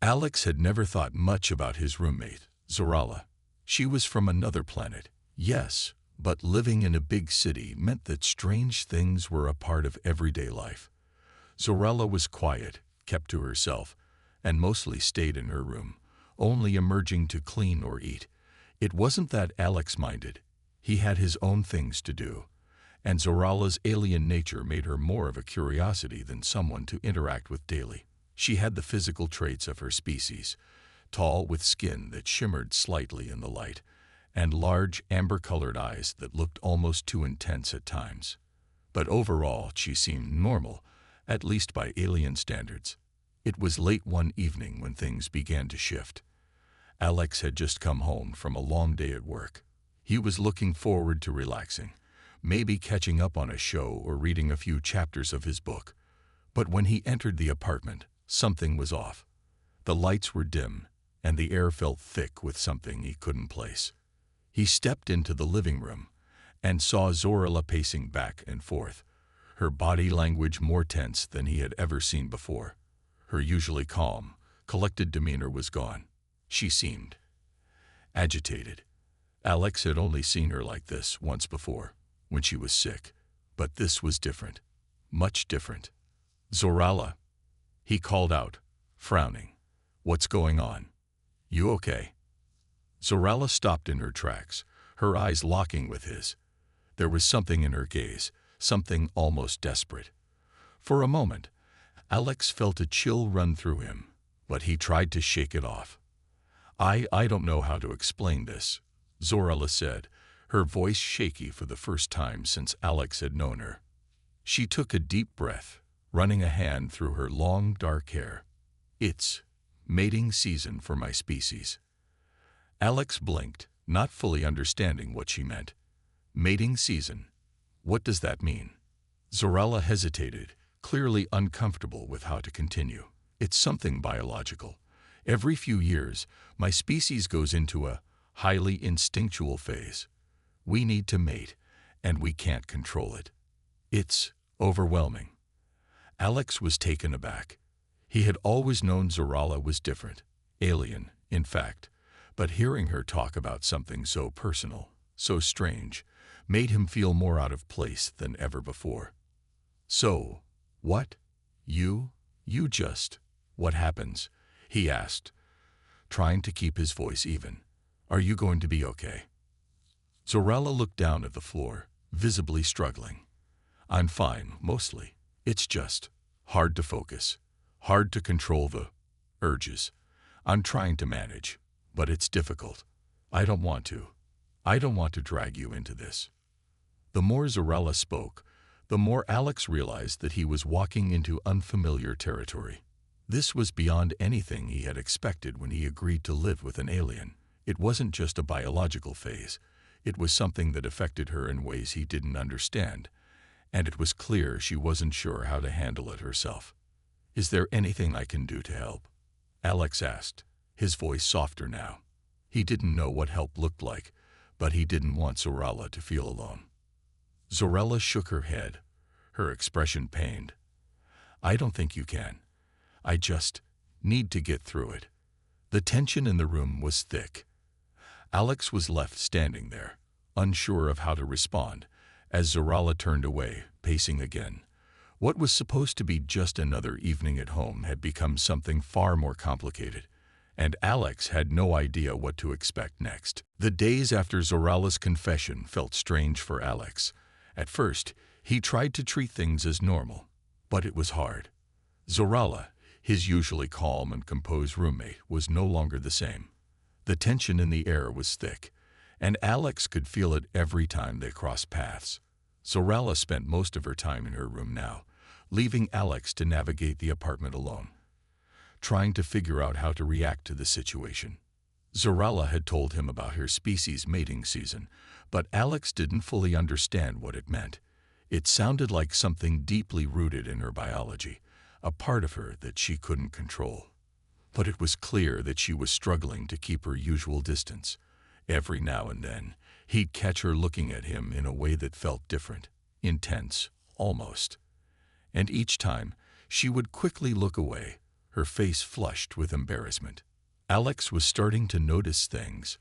Alex had never thought much about his roommate, Zorala. She was from another planet, yes, but living in a big city meant that strange things were a part of everyday life. Zorala was quiet, kept to herself, and mostly stayed in her room, only emerging to clean or eat. It wasn't that Alex minded. He had his own things to do, and Zorala's alien nature made her more of a curiosity than someone to interact with daily. She had the physical traits of her species, tall with skin that shimmered slightly in the light, and large amber-colored eyes that looked almost too intense at times. But overall, she seemed normal, at least by alien standards. It was late one evening when things began to shift. Alex had just come home from a long day at work. He was looking forward to relaxing, maybe catching up on a show or reading a few chapters of his book. But when he entered the apartment, something was off. The lights were dim, and the air felt thick with something he couldn't place. He stepped into the living room and saw Zorala pacing back and forth, her body language more tense than he had ever seen before. Her usually calm, collected demeanor was gone. She seemed agitated. Alex had only seen her like this once before, when she was sick, but this was different, much different. "Zorala," he called out, frowning. "What's going on? You okay?" Zorala stopped in her tracks, her eyes locking with his. There was something in her gaze, something almost desperate. For a moment, Alex felt a chill run through him, but he tried to shake it off. I don't know how to explain this," Zorala said, her voice shaky for the first time since Alex had known her. She took a deep breath, running a hand through her long, dark hair. "It's mating season for my species." Alex blinked, not fully understanding what she meant. "Mating season? What does that mean?" Zorala hesitated, clearly uncomfortable with how to continue. "It's something biological. Every few years, my species goes into a highly instinctual phase. We need to mate, and we can't control it. It's overwhelming." Alex was taken aback. He had always known Zorala was different, alien, in fact, but hearing her talk about something so personal, so strange, made him feel more out of place than ever before. "So, what? What happens?" he asked, trying to keep his voice even. "Are you going to be okay?" Zorala looked down at the floor, visibly struggling. "I'm fine, mostly. It's just hard to focus, hard to control the urges. I'm trying to manage, but it's difficult. I don't want to drag you into this." The more Zorala spoke, the more Alex realized that he was walking into unfamiliar territory. This was beyond anything he had expected when he agreed to live with an alien. It wasn't just a biological phase. It was something that affected her in ways he didn't understand, and it was clear she wasn't sure how to handle it herself. "Is there anything I can do to help?" Alex asked, his voice softer now. He didn't know what help looked like, but he didn't want Zorala to feel alone. Zorala shook her head, her expression pained. "I don't think you can. I just need to get through it." The tension in the room was thick. Alex was left standing there, unsure of how to respond, as Zorala turned away, pacing again. What was supposed to be just another evening at home had become something far more complicated, and Alex had no idea what to expect next. The days after Zorala's confession felt strange for Alex. At first, he tried to treat things as normal, but it was hard. Zorala, his usually calm and composed roommate, was no longer the same. The tension in the air was thick, and Alex could feel it every time they crossed paths. Zorala spent most of her time in her room now, leaving Alex to navigate the apartment alone, trying to figure out how to react to the situation. Zorala had told him about her species' mating season, but Alex didn't fully understand what it meant. It sounded like something deeply rooted in her biology, a part of her that she couldn't control. But it was clear that she was struggling to keep her usual distance. Every now and then, he'd catch her looking at him in a way that felt different, intense, almost. And each time, she would quickly look away, her face flushed with embarrassment. Alex was starting to notice things.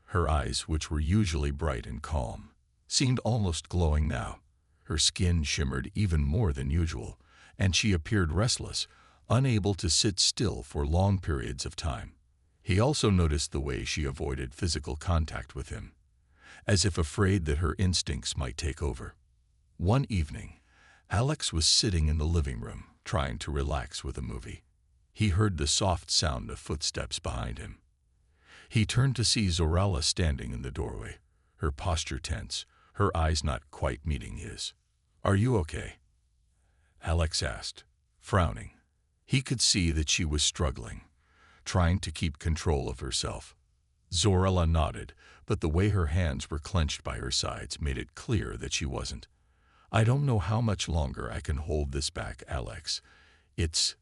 Her eyes, which were usually bright and calm, seemed almost glowing now. Her skin shimmered even more than usual, and she appeared restless, unable to sit still for long periods of time. He also noticed the way she avoided physical contact with him, as if afraid that her instincts might take over. One evening, Alex was sitting in the living room, trying to relax with a movie. He heard the soft sound of footsteps behind him. He turned to see Zorala standing in the doorway, her posture tense, her eyes not quite meeting his. "Are you okay?" Alex asked, frowning. He could see that she was struggling, trying to keep control of herself. Zorala nodded, but the way her hands were clenched by her sides made it clear that she wasn't. "I don't know how much longer I can hold this back, Alex. It's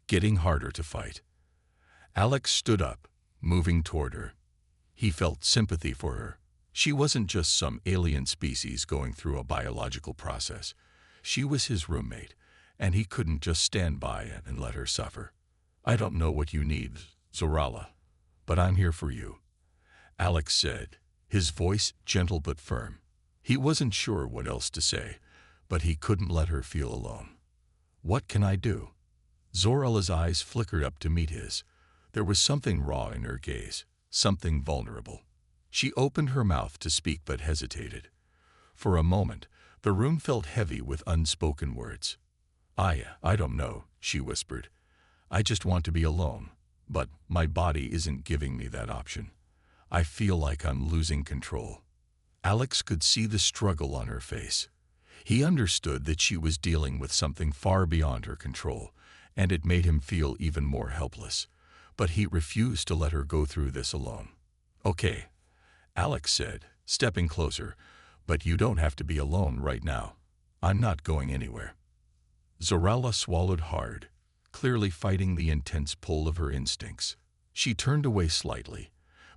getting harder to fight." Alex stood up, moving toward her. He felt sympathy for her. She wasn't just some alien species going through a biological process. She was his roommate, and he couldn't just stand by and let her suffer. "I don't know what you need, Zorala, but I'm here for you," Alex said, his voice gentle but firm. He wasn't sure what else to say, but he couldn't let her feel alone. "What can I do?" Zorala's eyes flickered up to meet his. There was something raw in her gaze, something vulnerable. She opened her mouth to speak but hesitated. For a moment, the room felt heavy with unspoken words. I don't know," she whispered. "I just want to be alone, but my body isn't giving me that option. I feel like I'm losing control." Alex could see the struggle on her face. He understood that she was dealing with something far beyond her control, and it made him feel even more helpless. But he refused to let her go through this alone. "Okay," Alex said, stepping closer, "but you don't have to be alone right now. I'm not going anywhere." Zorala swallowed hard, clearly fighting the intense pull of her instincts. She turned away slightly,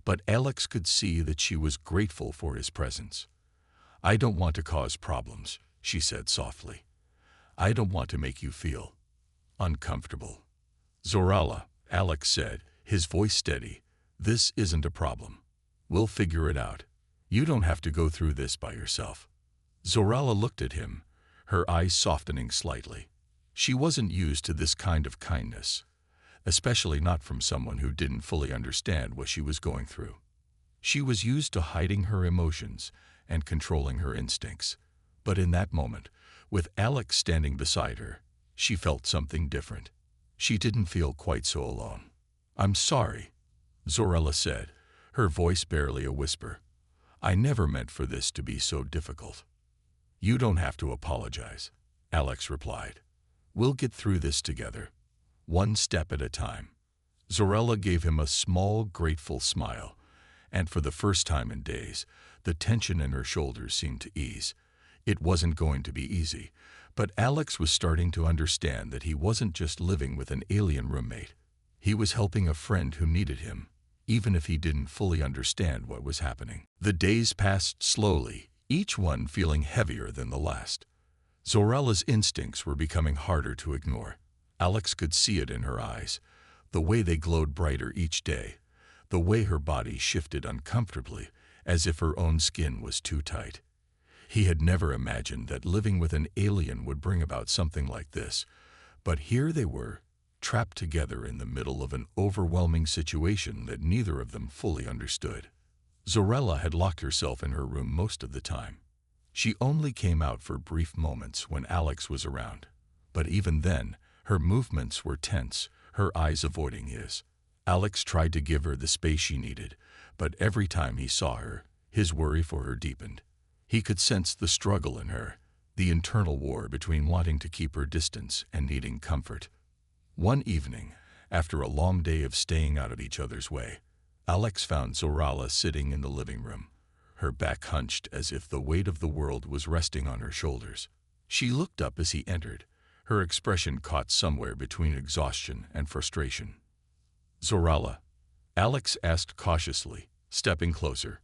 but Alex could see that she was grateful for his presence. "I don't want to cause problems," she said softly. "I don't want to make you feel uncomfortable." "Zorala," Alex said, his voice steady, "this isn't a problem. We'll figure it out. You don't have to go through this by yourself." Zorala looked at him, her eyes softening slightly. She wasn't used to this kind of kindness, especially not from someone who didn't fully understand what she was going through. She was used to hiding her emotions and controlling her instincts. But in that moment, with Alex standing beside her, she felt something different. She didn't feel quite so alone. "I'm sorry," Zorala said, her voice barely a whisper. "I never meant for this to be so difficult." "You don't have to apologize," Alex replied. "We'll get through this together, one step at a time." Zorala gave him a small, grateful smile, and for the first time in days, the tension in her shoulders seemed to ease. It wasn't going to be easy, but Alex was starting to understand that he wasn't just living with an alien roommate. He was helping a friend who needed him, even if he didn't fully understand what was happening. The days passed slowly, each one feeling heavier than the last. Zorala's instincts were becoming harder to ignore. Alex could see it in her eyes, the way they glowed brighter each day, the way her body shifted uncomfortably, as if her own skin was too tight. He had never imagined that living with an alien would bring about something like this, but here they were, trapped together in the middle of an overwhelming situation that neither of them fully understood. Zorala had locked herself in her room most of the time. She only came out for brief moments when Alex was around, but even then, her movements were tense, her eyes avoiding his. Alex tried to give her the space she needed, but every time he saw her, his worry for her deepened. He could sense the struggle in her, the internal war between wanting to keep her distance and needing comfort. One evening, after a long day of staying out of each other's way, Alex found Zorala sitting in the living room, her back hunched as if the weight of the world was resting on her shoulders. She looked up as he entered, her expression caught somewhere between exhaustion and frustration. "Zorala," Alex asked cautiously, stepping closer.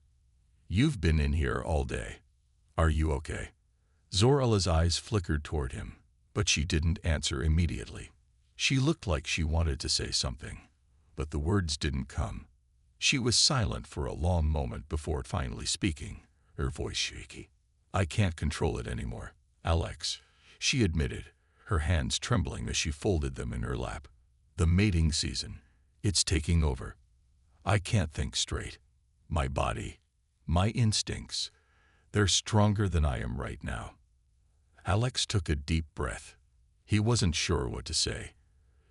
"You've been in here all day. Are you okay?" Zorala's eyes flickered toward him, but she didn't answer immediately. She looked like she wanted to say something, but the words didn't come. She was silent for a long moment before finally speaking, her voice shaky. I can't control it anymore, Alex, she admitted, her hands trembling as she folded them in her lap. The mating season. It's taking over. I can't think straight. My body, my instincts, they're stronger than I am right now. Alex took a deep breath. He wasn't sure what to say.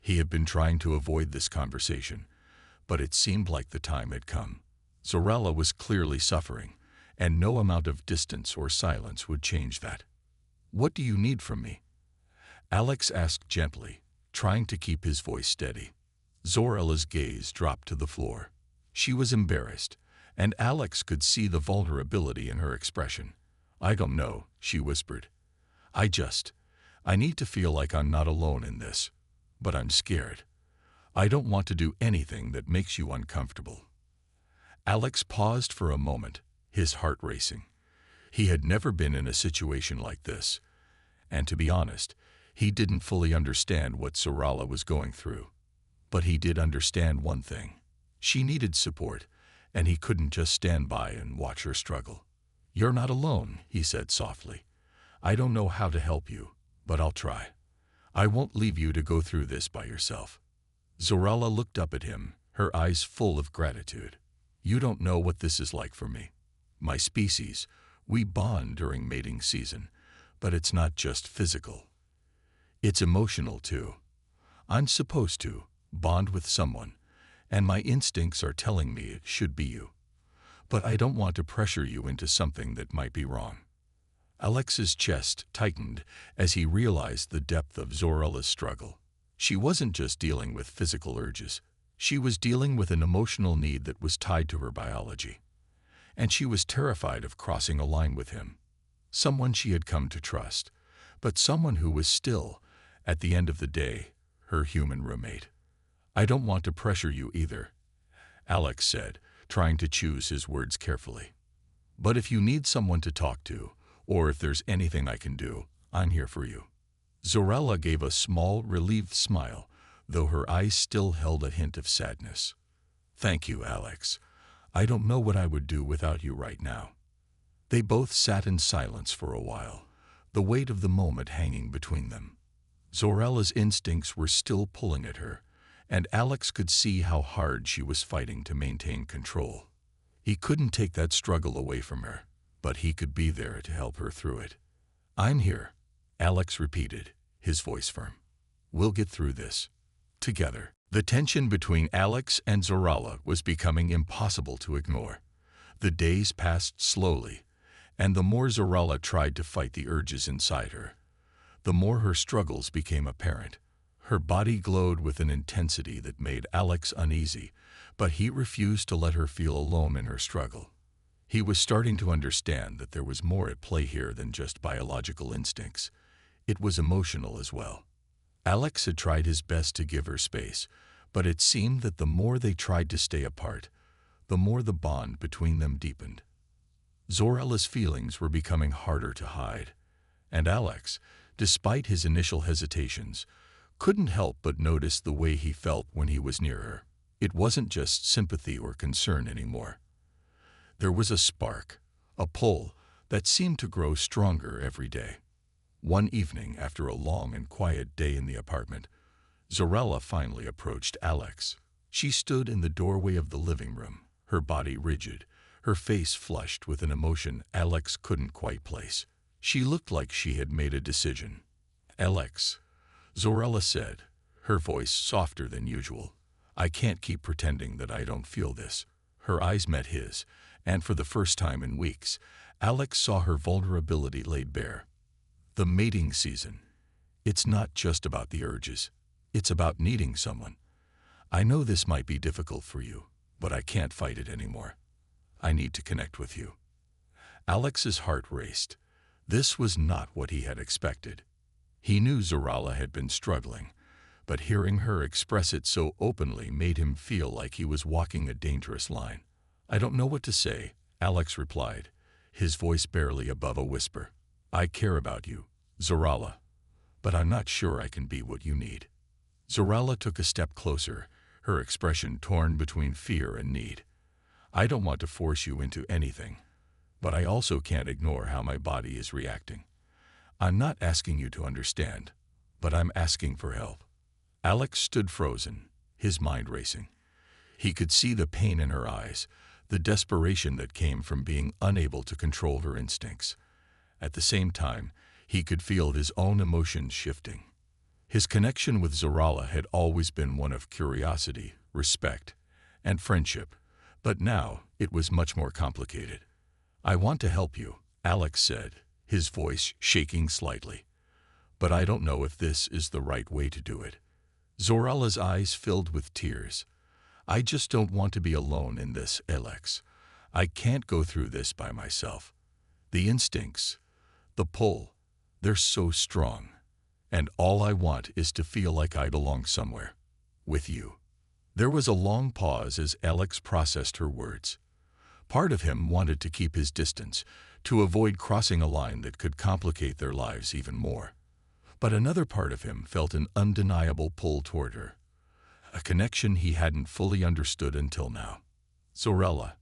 He had been trying to avoid this conversation, but it seemed like the time had come. Zorella was clearly suffering, and no amount of distance or silence would change that. What do you need from me? Alex asked gently, trying to keep his voice steady. Zorella's gaze dropped to the floor. She was embarrassed, and Alex could see the vulnerability in her expression. I don't know, she whispered. I need to feel like I'm not alone in this, but I'm scared. I don't want to do anything that makes you uncomfortable. Alex paused for a moment, his heart racing. He had never been in a situation like this, and to be honest, he didn't fully understand what Zorella was going through. But he did understand one thing. She needed support, and he couldn't just stand by and watch her struggle. You're not alone, he said softly. I don't know how to help you, but I'll try. I won't leave you to go through this by yourself. Zorella looked up at him, her eyes full of gratitude. You don't know what this is like for me. My species, we bond during mating season, but it's not just physical. It's emotional too. I'm supposed to bond with someone, and my instincts are telling me it should be you. But I don't want to pressure you into something that might be wrong. Alex's chest tightened as he realized the depth of Zorella's struggle. She wasn't just dealing with physical urges. She was dealing with an emotional need that was tied to her biology. And she was terrified of crossing a line with him. Someone she had come to trust, but someone who was still, at the end of the day, her human roommate. I don't want to pressure you either, Alex said, trying to choose his words carefully. But if you need someone to talk to, or if there's anything I can do, I'm here for you. Zorella gave a small, relieved smile, though her eyes still held a hint of sadness. Thank you, Alex. I don't know what I would do without you right now. They both sat in silence for a while, the weight of the moment hanging between them. Zorella's instincts were still pulling at her, and Alex could see how hard she was fighting to maintain control. He couldn't take that struggle away from her, but he could be there to help her through it. I'm here, Alex repeated, his voice firm. We'll get through this. Together. The tension between Alex and Zorella was becoming impossible to ignore. The days passed slowly, and the more Zorella tried to fight the urges inside her, the more her struggles became apparent. Her body glowed with an intensity that made Alex uneasy, but he refused to let her feel alone in her struggle. He was starting to understand that there was more at play here than just biological instincts. It was emotional as well. Alex had tried his best to give her space, but it seemed that the more they tried to stay apart, the more the bond between them deepened. Zorella's feelings were becoming harder to hide, and Alex, despite his initial hesitations, couldn't help but notice the way he felt when he was near her. It wasn't just sympathy or concern anymore. There was a spark, a pull, that seemed to grow stronger every day. One evening, after a long and quiet day in the apartment, Zorella finally approached Alex. She stood in the doorway of the living room, her body rigid, her face flushed with an emotion Alex couldn't quite place. She looked like she had made a decision. Alex, Zorella said, her voice softer than usual. I can't keep pretending that I don't feel this. Her eyes met his, and for the first time in weeks, Alex saw her vulnerability laid bare. The mating season. It's not just about the urges. It's about needing someone. I know this might be difficult for you, but I can't fight it anymore. I need to connect with you. Alex's heart raced. This was not what he had expected. He knew Zorella had been struggling, but hearing her express it so openly made him feel like he was walking a dangerous line. I don't know what to say, Alex replied, his voice barely above a whisper. I care about you, Zorella, but I'm not sure I can be what you need. Zorala took a step closer, her expression torn between fear and need. I don't want to force you into anything, but I also can't ignore how my body is reacting. I'm not asking you to understand, but I'm asking for help. Alex stood frozen, his mind racing. He could see the pain in her eyes, the desperation that came from being unable to control her instincts. At the same time, he could feel his own emotions shifting. His connection with Zorala had always been one of curiosity, respect, and friendship, but now it was much more complicated. I want to help you, Alex said, his voice shaking slightly. But I don't know if this is the right way to do it. Zorala's eyes filled with tears. I just don't want to be alone in this, Alex. I can't go through this by myself. The instincts, the pull, they're so strong. And all I want is to feel like I belong somewhere. With you. There was a long pause as Alex processed her words. Part of him wanted to keep his distance, to avoid crossing a line that could complicate their lives even more. But another part of him felt an undeniable pull toward her, a connection he hadn't fully understood until now. Zorala,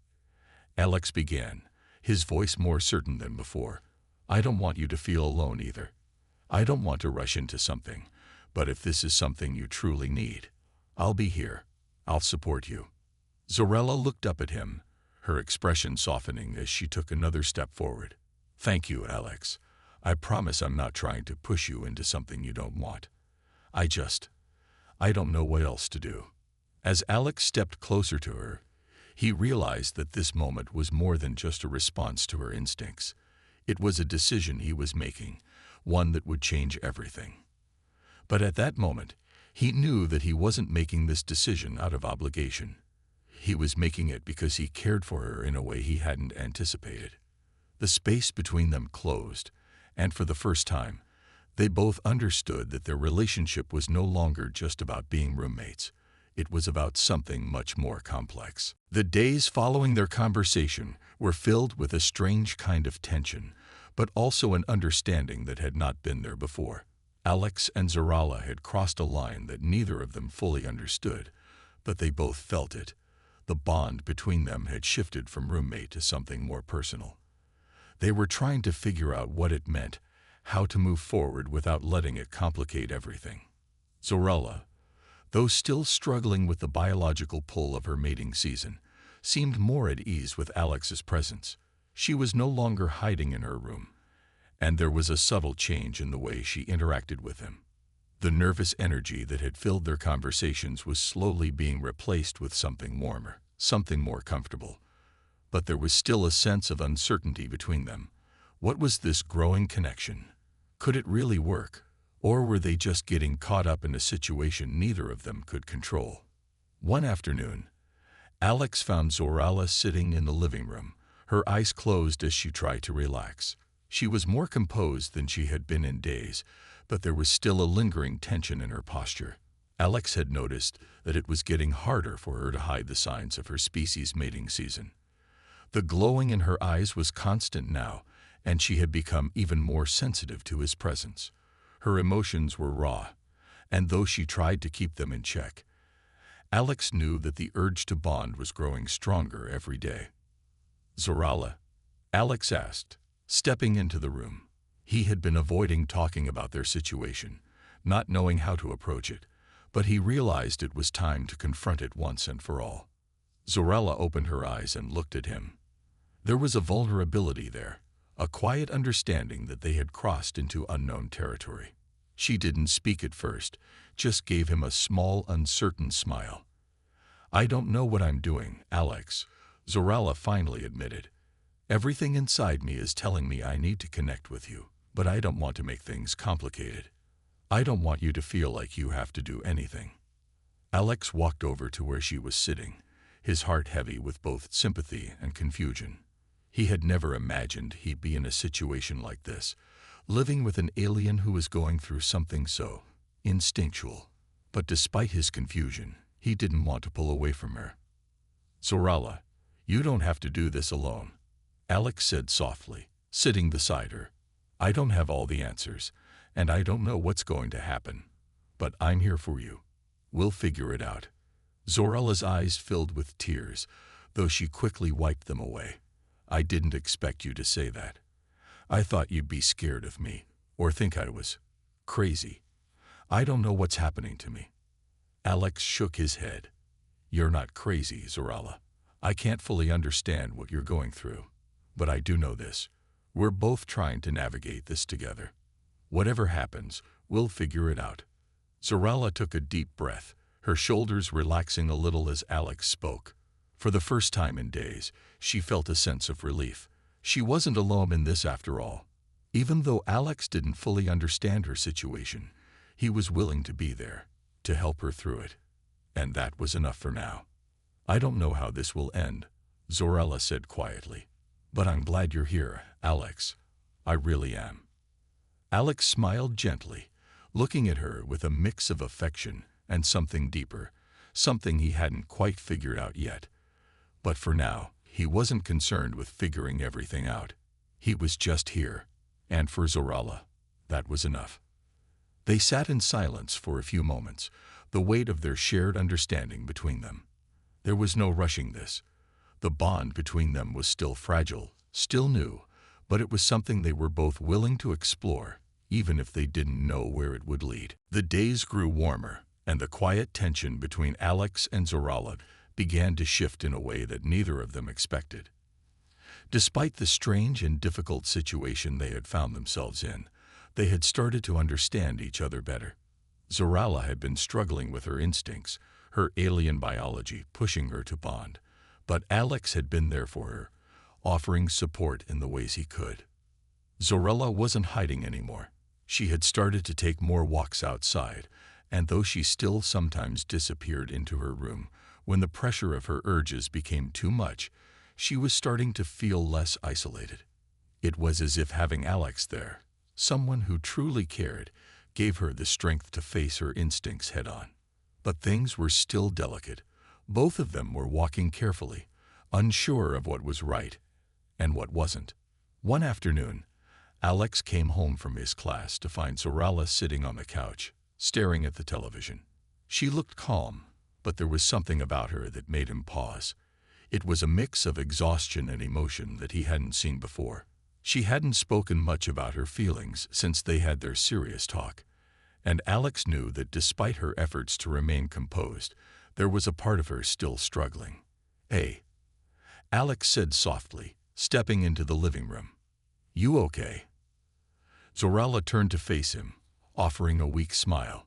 Alex began, his voice more certain than before. I don't want you to feel alone either. I don't want to rush into something, but if this is something you truly need, I'll be here. I'll support you. Zorala looked up at him, her expression softening as she took another step forward. Thank you, Alex. I promise I'm not trying to push you into something you don't want. I don't know what else to do. As Alex stepped closer to her, he realized that this moment was more than just a response to her instincts. It was a decision he was making, one that would change everything. But at that moment, he knew that he wasn't making this decision out of obligation. He was making it because he cared for her in a way he hadn't anticipated. The space between them closed, and for the first time, they both understood that their relationship was no longer just about being roommates. It was about something much more complex. The days following their conversation were filled with a strange kind of tension, but also an understanding that had not been there before. Alex and Zorala had crossed a line that neither of them fully understood, but they both felt it. The bond between them had shifted from roommate to something more personal. They were trying to figure out what it meant, how to move forward without letting it complicate everything. Zorala, though still struggling with the biological pull of her mating season, seemed more at ease with Alex's presence. She was no longer hiding in her room, and there was a subtle change in the way she interacted with him. The nervous energy that had filled their conversations was slowly being replaced with something warmer, something more comfortable. But there was still a sense of uncertainty between them. What was this growing connection? Could it really work? Or were they just getting caught up in a situation neither of them could control? One afternoon, Alex found Zorala sitting in the living room, her eyes closed as she tried to relax. She was more composed than she had been in days, but there was still a lingering tension in her posture. Alex had noticed that it was getting harder for her to hide the signs of her species' mating season. The glowing in her eyes was constant now, and she had become even more sensitive to his presence. Her emotions were raw, and though she tried to keep them in check, Alex knew that the urge to bond was growing stronger every day. Zorala, Alex asked, stepping into the room. He had been avoiding talking about their situation, not knowing how to approach it, but he realized it was time to confront it once and for all. Zorala opened her eyes and looked at him. There was a vulnerability there, a quiet understanding that they had crossed into unknown territory. She didn't speak at first, just gave him a small, uncertain smile. I don't know what I'm doing, Alex, Zorala finally admitted. Everything inside me is telling me I need to connect with you, but I don't want to make things complicated. I don't want you to feel like you have to do anything. Alex walked over to where she was sitting, his heart heavy with both sympathy and confusion. He had never imagined he'd be in a situation like this, living with an alien who was going through something so instinctual. But despite his confusion, he didn't want to pull away from her. Zorala, you don't have to do this alone, Alex said softly, sitting beside her. I don't have all the answers, and I don't know what's going to happen, but I'm here for you. We'll figure it out." Zoralla's eyes filled with tears, though she quickly wiped them away. "I didn't expect you to say that. I thought you'd be scared of me, or think I was crazy. I don't know what's happening to me." Alex shook his head. "You're not crazy, Zoralla. I can't fully understand what you're going through. But I do know this. We're both trying to navigate this together. Whatever happens, we'll figure it out." Zoralla took a deep breath, her shoulders relaxing a little as Alex spoke. For the first time in days, she felt a sense of relief. She wasn't alone in this after all. Even though Alex didn't fully understand her situation, he was willing to be there, to help her through it. And that was enough for now. "I don't know how this will end," Zoralla said quietly. "But I'm glad you're here, Alex. I really am." Alex smiled gently, looking at her with a mix of affection and something deeper, something he hadn't quite figured out yet. But for now, he wasn't concerned with figuring everything out. He was just here, and for Zoralla, that was enough. They sat in silence for a few moments, the weight of their shared understanding between them. There was no rushing this. The bond between them was still fragile, still new, but it was something they were both willing to explore, even if they didn't know where it would lead. The days grew warmer, and the quiet tension between Alex and Zoralla began to shift in a way that neither of them expected. Despite the strange and difficult situation they had found themselves in, they had started to understand each other better. Zoralla had been struggling with her instincts, her alien biology pushing her to bond, but Alex had been there for her, offering support in the ways he could. Zoralla wasn't hiding anymore. She had started to take more walks outside, and though she still sometimes disappeared into her room when the pressure of her urges became too much, she was starting to feel less isolated. It was as if having Alex there, someone who truly cared, gave her the strength to face her instincts head-on. But things were still delicate. Both of them were walking carefully, unsure of what was right and what wasn't. One afternoon, Alex came home from his class to find Zoralla sitting on the couch, staring at the television. She looked calm, but there was something about her that made him pause. It was a mix of exhaustion and emotion that he hadn't seen before. She hadn't spoken much about her feelings since they had their serious talk, and Alex knew that despite her efforts to remain composed, there was a part of her still struggling. "Hey," Alex said softly, stepping into the living room. "You okay?" Zoralla turned to face him, offering a weak smile.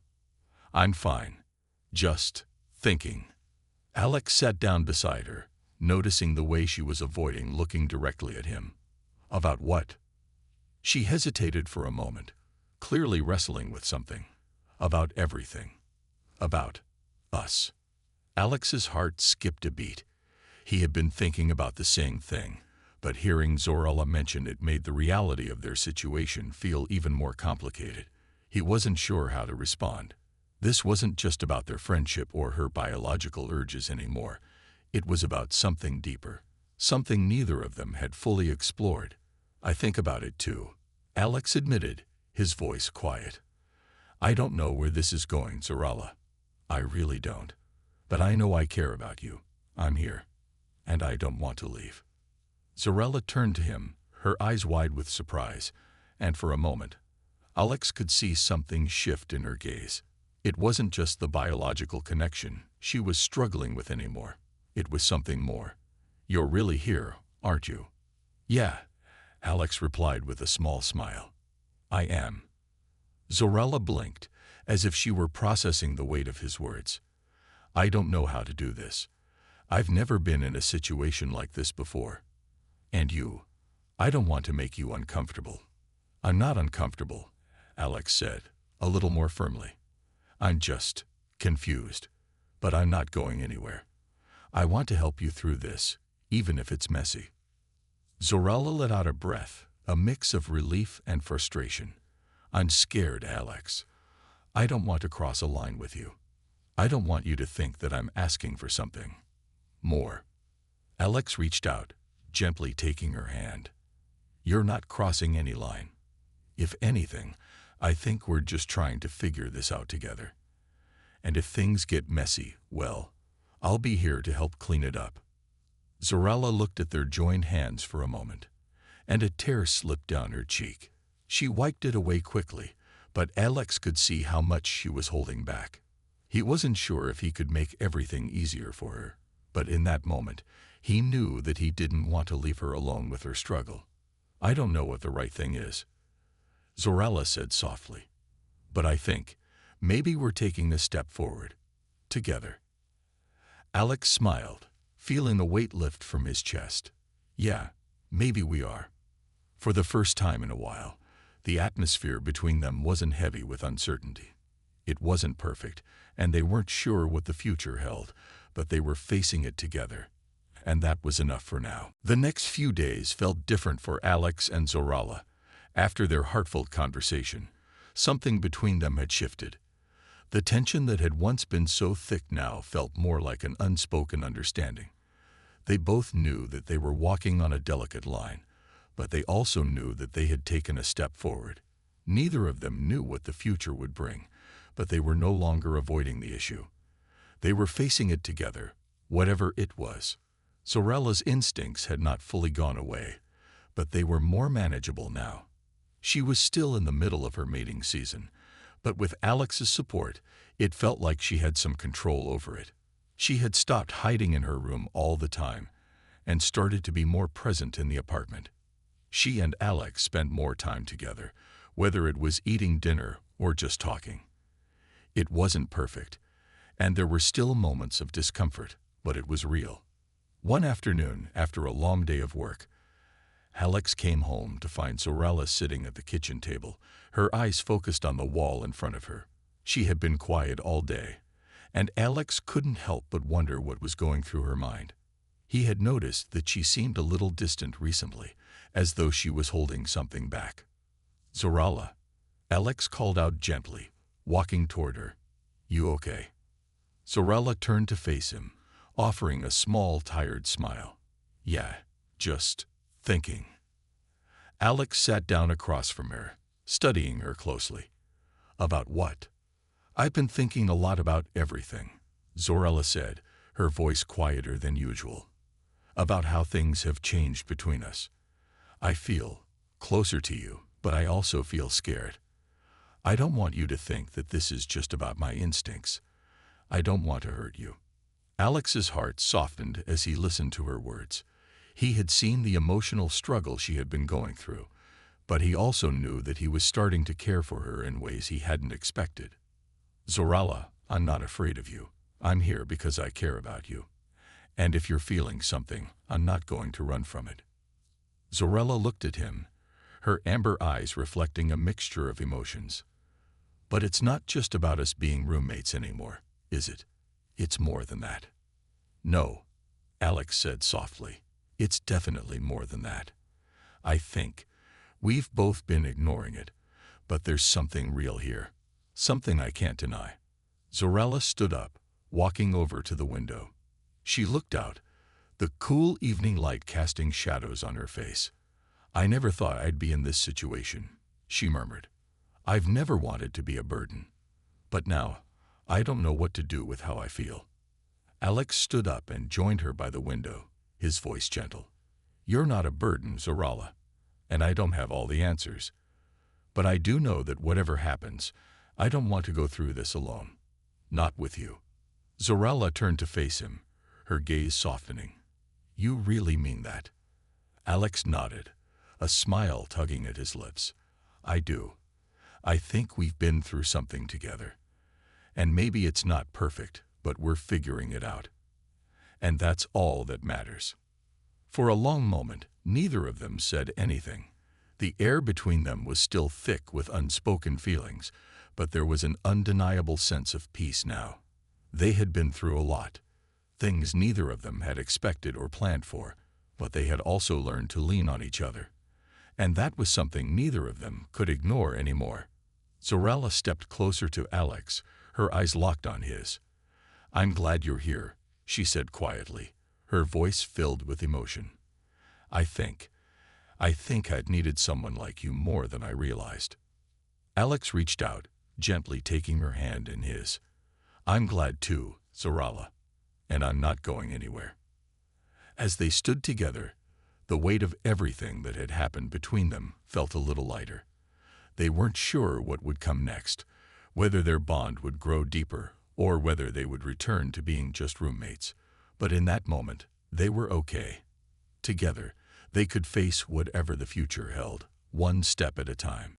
"I'm fine. Just thinking." Alex sat down beside her, noticing the way she was avoiding looking directly at him. "About what?" She hesitated for a moment, clearly wrestling with something. "About everything. About us." Alex's heart skipped a beat. He had been thinking about the same thing, but hearing Zoralla mention it made the reality of their situation feel even more complicated. He wasn't sure how to respond. This wasn't just about their friendship or her biological urges anymore. It was about something deeper, something neither of them had fully explored. "I think about it too," Alex admitted, his voice quiet. "I don't know where this is going, Zoralla. I really don't. But I know I care about you. I'm here. And I don't want to leave." Zoralla turned to him, her eyes wide with surprise, and for a moment, Alex could see something shift in her gaze. It wasn't just the biological connection she was struggling with anymore. It was something more. "You're really here, aren't you?" "Yeah," Alex replied with a small smile. "I am." Zoralla blinked, as if she were processing the weight of his words. "I don't know how to do this. I've never been in a situation like this before. And I don't want to make you uncomfortable." "I'm not uncomfortable," Alex said, a little more firmly. "I'm just confused. But I'm not going anywhere. I want to help you through this, even if it's messy." Zoralla let out a breath, a mix of relief and frustration. "I'm scared, Alex. I don't want to cross a line with you. I don't want you to think that I'm asking for something more." Alex reached out, gently taking her hand. "You're not crossing any line. If anything, I think we're just trying to figure this out together. And if things get messy, well, I'll be here to help clean it up. Zorala looked at their joined hands for a moment, and a tear slipped down her cheek. She wiped it away quickly, but Alex could see how much she was holding back. He wasn't sure if he could make everything easier for her, but in that moment, he knew that he didn't want to leave her alone with her struggle. I don't know what the right thing is, Zorala said softly, but I think maybe we're taking a step forward, together. Alex smiled, feeling the weight lift from his chest. Yeah, maybe we are. For the first time in a while, the atmosphere between them wasn't heavy with uncertainty. It wasn't perfect, and they weren't sure what the future held, but they were facing it together. And that was enough for now. The next few days felt different for Alex and Zorala. After their heartfelt conversation, something between them had shifted. The tension that had once been so thick now felt more like an unspoken understanding. They both knew that they were walking on a delicate line, but they also knew that they had taken a step forward. Neither of them knew what the future would bring, but they were no longer avoiding the issue. They were facing it together, whatever it was. Zorala's instincts had not fully gone away, but they were more manageable now. She was still in the middle of her mating season, but with Alex's support, it felt like she had some control over it. She had stopped hiding in her room all the time and started to be more present in the apartment. She and Alex spent more time together, whether it was eating dinner or just talking. It wasn't perfect, and there were still moments of discomfort, but it was real. One afternoon, after a long day of work, Alex came home to find Zorala sitting at the kitchen table, her eyes focused on the wall in front of her. She had been quiet all day, and Alex couldn't help but wonder what was going through her mind. He had noticed that she seemed a little distant recently, as though she was holding something back. Zorala, Alex called out gently, walking toward her. You okay? Zorala turned to face him, offering a small, tired smile. Yeah, just thinking. Alex sat down across from her, studying her closely. About what? I've been thinking a lot about everything, Zorala said, her voice quieter than usual. About how things have changed between us. I feel closer to you, but I also feel scared. I don't want you to think that this is just about my instincts. I don't want to hurt you. Alex's heart softened as he listened to her words. He had seen the emotional struggle she had been going through, but he also knew that he was starting to care for her in ways he hadn't expected. Zorala, I'm not afraid of you. I'm here because I care about you. And if you're feeling something, I'm not going to run from it. Zorala looked at him, her amber eyes reflecting a mixture of emotions. But it's not just about us being roommates anymore, is it? It's more than that. No, Alex said softly. It's definitely more than that. I think we've both been ignoring it, but there's something real here. Something I can't deny. Zorala stood up, walking over to the window. She looked out, the cool evening light casting shadows on her face. I never thought I'd be in this situation, she murmured. I've never wanted to be a burden. But now, I don't know what to do with how I feel. Alex stood up and joined her by the window, his voice gentle. You're not a burden, Zorala, and I don't have all the answers. But I do know that whatever happens, I don't want to go through this alone. Not with you. Zorala turned to face him, her gaze softening. You really mean that? Alex nodded, a smile tugging at his lips. I do. I think we've been through something together. And maybe it's not perfect, but we're figuring it out. And that's all that matters. For a long moment, neither of them said anything. The air between them was still thick with unspoken feelings, but there was an undeniable sense of peace now. They had been through a lot. Things neither of them had expected or planned for, but they had also learned to lean on each other. And that was something neither of them could ignore anymore. Zorala stepped closer to Alex, her eyes locked on his. I'm glad you're here, she said quietly, her voice filled with emotion. I think I'd needed someone like you more than I realized. Alex reached out, gently taking her hand in his. I'm glad too, Zarala, and I'm not going anywhere. As they stood together, the weight of everything that had happened between them felt a little lighter. They weren't sure what would come next, whether their bond would grow deeper or whether they would return to being just roommates. But in that moment, they were okay. Together, they could face whatever the future held, one step at a time.